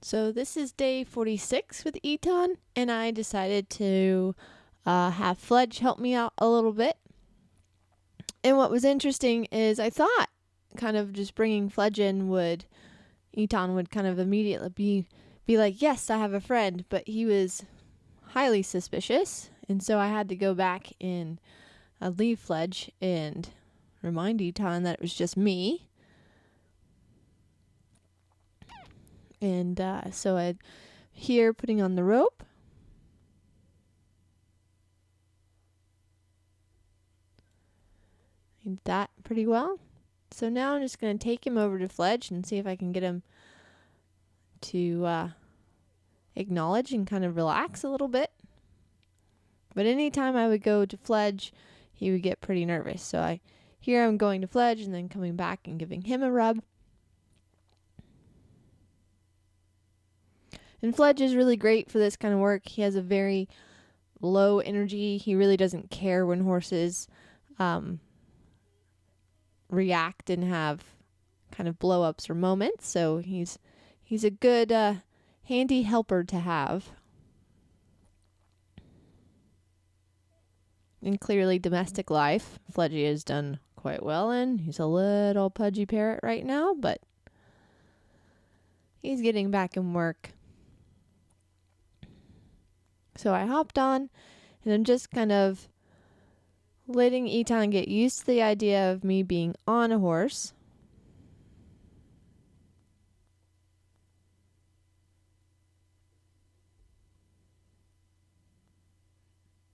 So this is day 46 with Eaton, and I decided to have Fledge help me out a little bit. And what was interesting is I thought kind of just bringing Fledge in Eaton would kind of immediately be like, yes, I have a friend, but he was highly suspicious. And so I had to go back and leave Fledge and remind Eaton that it was just me. And so I here putting on the rope. I did that pretty well. So now I'm just going to take him over to Fledge and see if I can get him to acknowledge and kind of relax a little bit. But anytime I would go to Fledge, he would get pretty nervous. So here I'm going to Fledge and then coming back and giving him a rub. And Fledge is really great for this kind of work. He has a very low energy. He really doesn't care when horses react and have kind of blow-ups or moments. So he's a good handy helper to have. And clearly domestic life, Fledgy has done quite well in. He's a little pudgy parrot right now, but he's getting back in work. So I hopped on, and I'm just kind of letting Eaton get used to the idea of me being on a horse.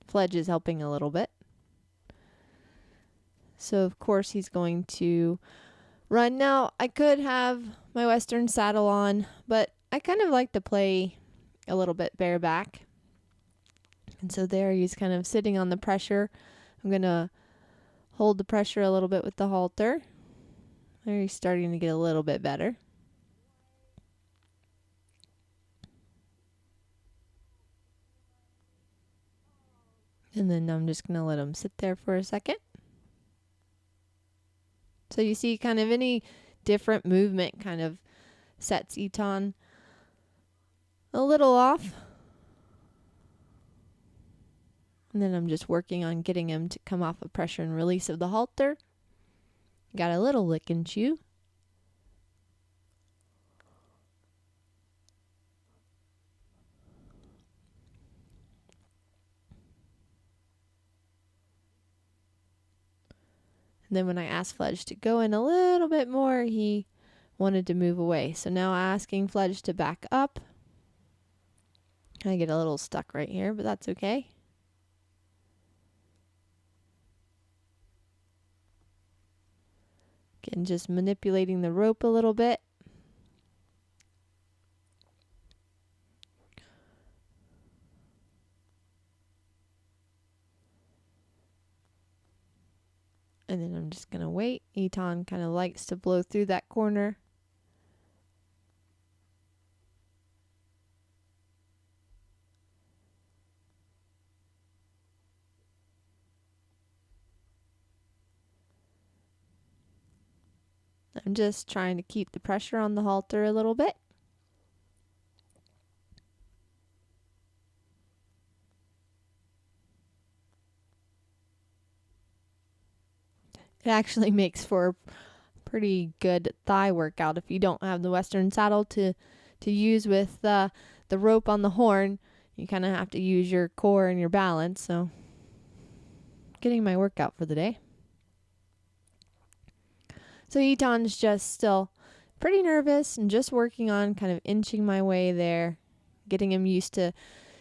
Fledge is helping a little bit. So of course he's going to run. Now I could have my Western saddle on, but I kind of like to play a little bit bareback. And so there he's kind of sitting on the pressure. I'm going to hold the pressure a little bit with the halter. There he's starting to get a little bit better. And then I'm just going to let him sit there for a second. So you see kind of any different movement kind of sets Eaton a little off. And then I'm just working on getting him to come off of pressure and release of the halter. Got a little lick and chew. And then when I asked Fledge to go in a little bit more, he wanted to move away. So now asking Fledge to back up. I get a little stuck right here, but that's okay. Again, just manipulating the rope a little bit. And then I'm just going to wait. Eaton kind of likes to blow through that corner. I'm just trying to keep the pressure on the halter a little bit. It actually makes for a pretty good thigh workout if you don't have the Western saddle to use with the rope on the horn. You kind of have to use your core and your balance. So getting my workout for the day. So Eaton's just still pretty nervous and just working on kind of inching my way there, getting him used to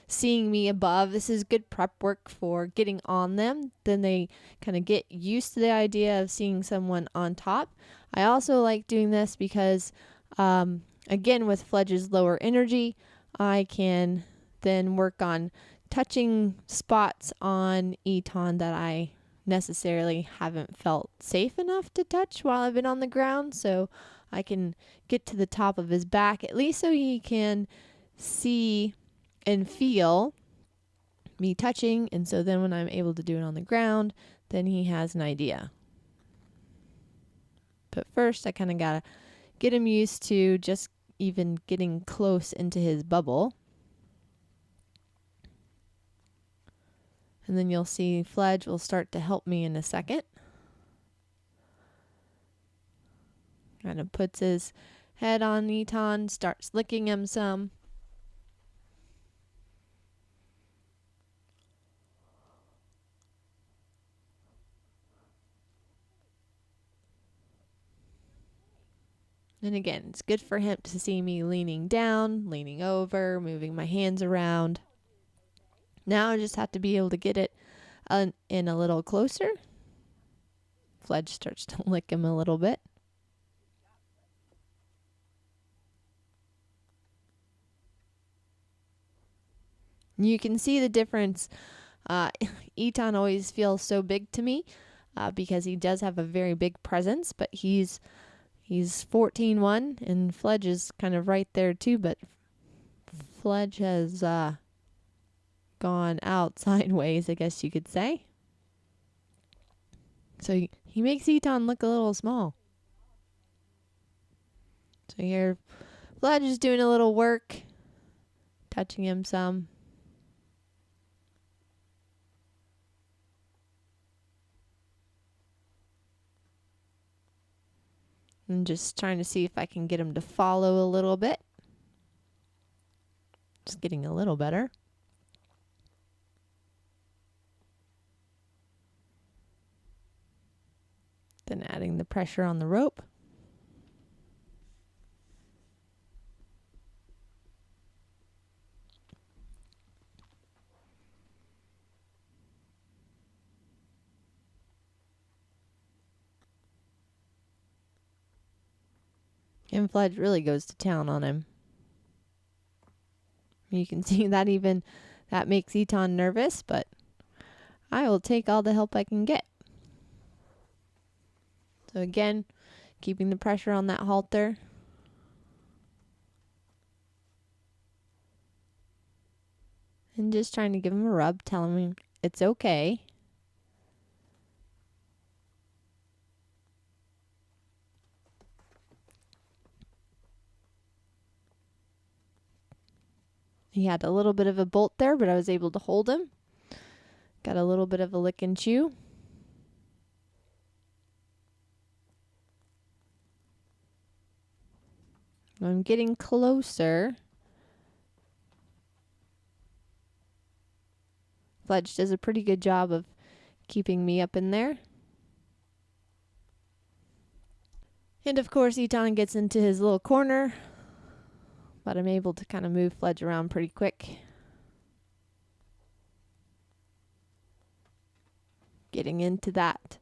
seeing me above. This is good prep work for getting on them. Then they kind of get used to the idea of seeing someone on top. I also like doing this because, again, with Fledge's lower energy, I can then work on touching spots on Eaton that I necessarily haven't felt safe enough to touch while I've been on the ground. So I can get to the top of his back, at least so he can see and feel me touching. And so then when I'm able to do it on the ground, then he has an idea. But first I kind of got to get him used to just even getting close into his bubble. And then you'll see Fledge will start to help me in a second. Kind of puts his head on Eaton, starts licking him some. And again, it's good for him to see me leaning down, leaning over, moving my hands around. Now I just have to be able to get it in a little closer. Fledge starts to lick him a little bit. You can see the difference. Eaton always feels so big to me because he does have a very big presence, but he's 14-1, and Fledge is kind of right there too, but Fledge has gone out sideways, I guess you could say. So he makes Eaton look a little small. So here, Fledge is doing a little work, touching him some. I'm just trying to see if I can get him to follow a little bit. Just getting a little better. Then adding the pressure on the rope. And Fledge really goes to town on him. You can see that makes Eaton nervous, but I will take all the help I can get. So again, keeping the pressure on that halter. And just trying to give him a rub, telling him it's okay. He had a little bit of a bolt there, but I was able to hold him. Got a little bit of a lick and chew. I'm getting closer. Fledge does a pretty good job of keeping me up in there. And of course, Eaton gets into his little corner, but I'm able to kind of move Fledge around pretty quick. Getting into that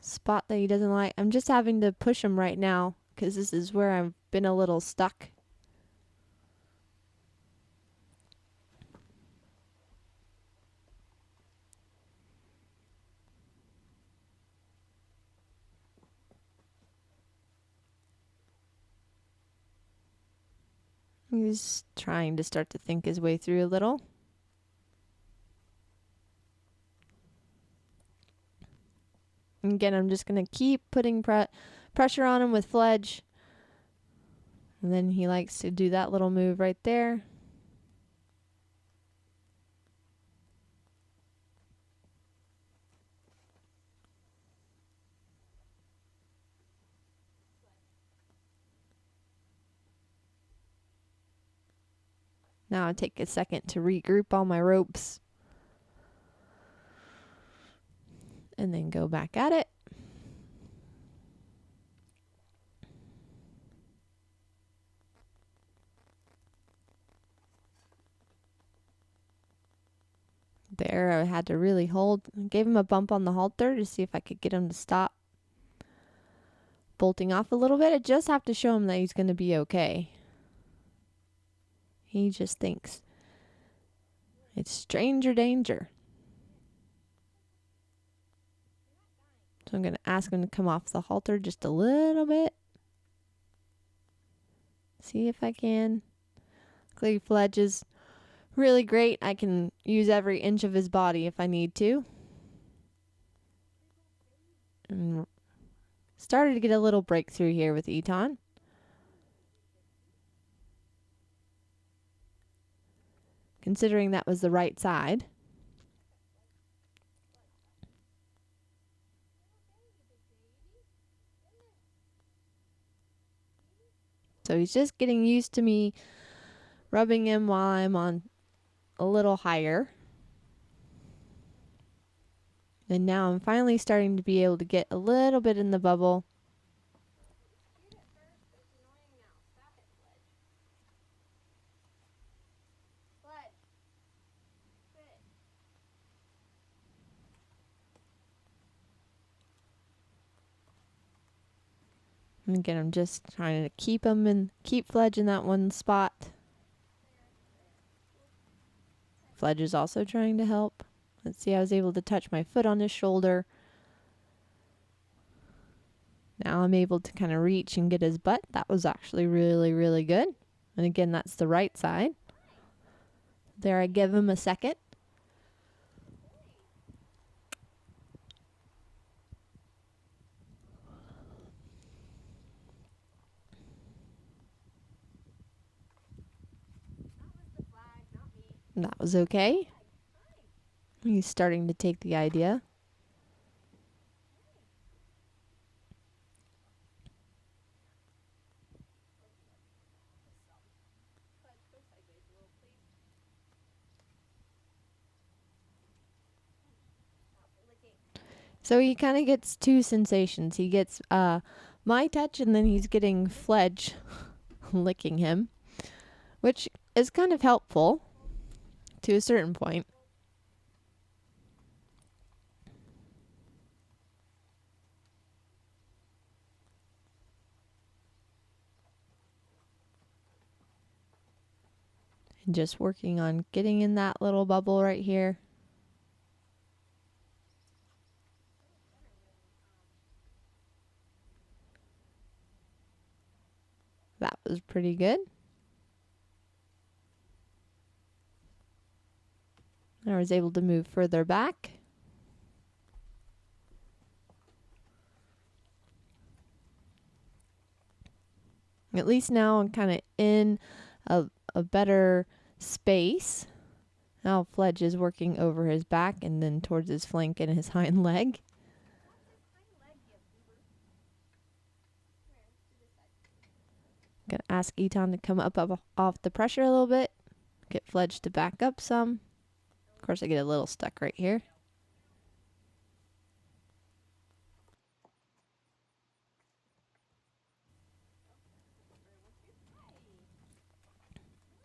spot that he doesn't like. I'm just having to push him right now because this is where I've been a little stuck. He's trying to start to think his way through a little. And again, I'm just going to keep putting pressure on him with Fledge. And then he likes to do that little move right there. Now I take a second to regroup all my ropes. And then go back at it. There, I had to really hold. Gave him a bump on the halter to see if I could get him to stop bolting off a little bit. I just have to show him that he's going to be okay. He just thinks it's stranger danger. So I'm going to ask him to come off the halter just a little bit. See if I can. Clay Fledge is really great. I can use every inch of his body if I need to. And started to get a little breakthrough here with Eaton. considering that was the right side. So he's just getting used to me rubbing him while I'm on a little higher. And now I'm finally starting to be able to get a little bit in the bubble. And again, I'm just trying to keep Fledge in that one spot. Fledge is also trying to help. Let's see, I was able to touch my foot on his shoulder. Now I'm able to kind of reach and get his butt. That was actually really, really good. And again, that's the right side. There, I give him a second. That was okay. He's starting to take the idea. So he kind of gets two sensations. He gets my touch, and then he's getting Fledge licking him, which is kind of helpful to a certain point. And just working on getting in that little bubble right here. That was pretty good. I was able to move further back. At least now I'm kind of in a better space. Now Fledge is working over his back and then towards his flank and his hind leg. Gonna ask Eaton to come up off the pressure a little bit. Get Fledge to back up some. Of course, I get a little stuck right here.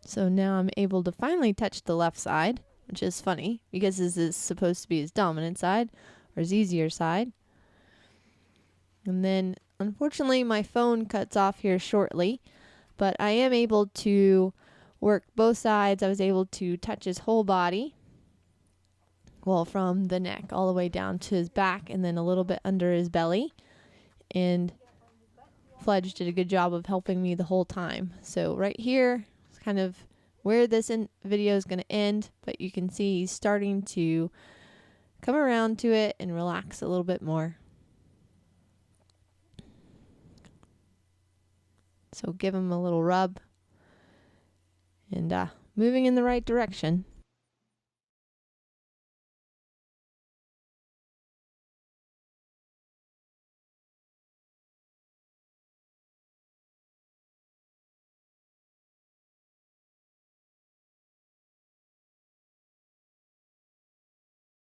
So now I'm able to finally touch the left side, which is funny because this is supposed to be his dominant side or his easier side. And then unfortunately my phone cuts off here shortly, but I am able to work both sides. I was able to touch his whole body. Well, from the neck all the way down to his back and then a little bit under his belly. And Fledge did a good job of helping me the whole time. So right here is kind of where this video is going to end, but you can see he's starting to come around to it and relax a little bit more. So give him a little rub and moving in the right direction.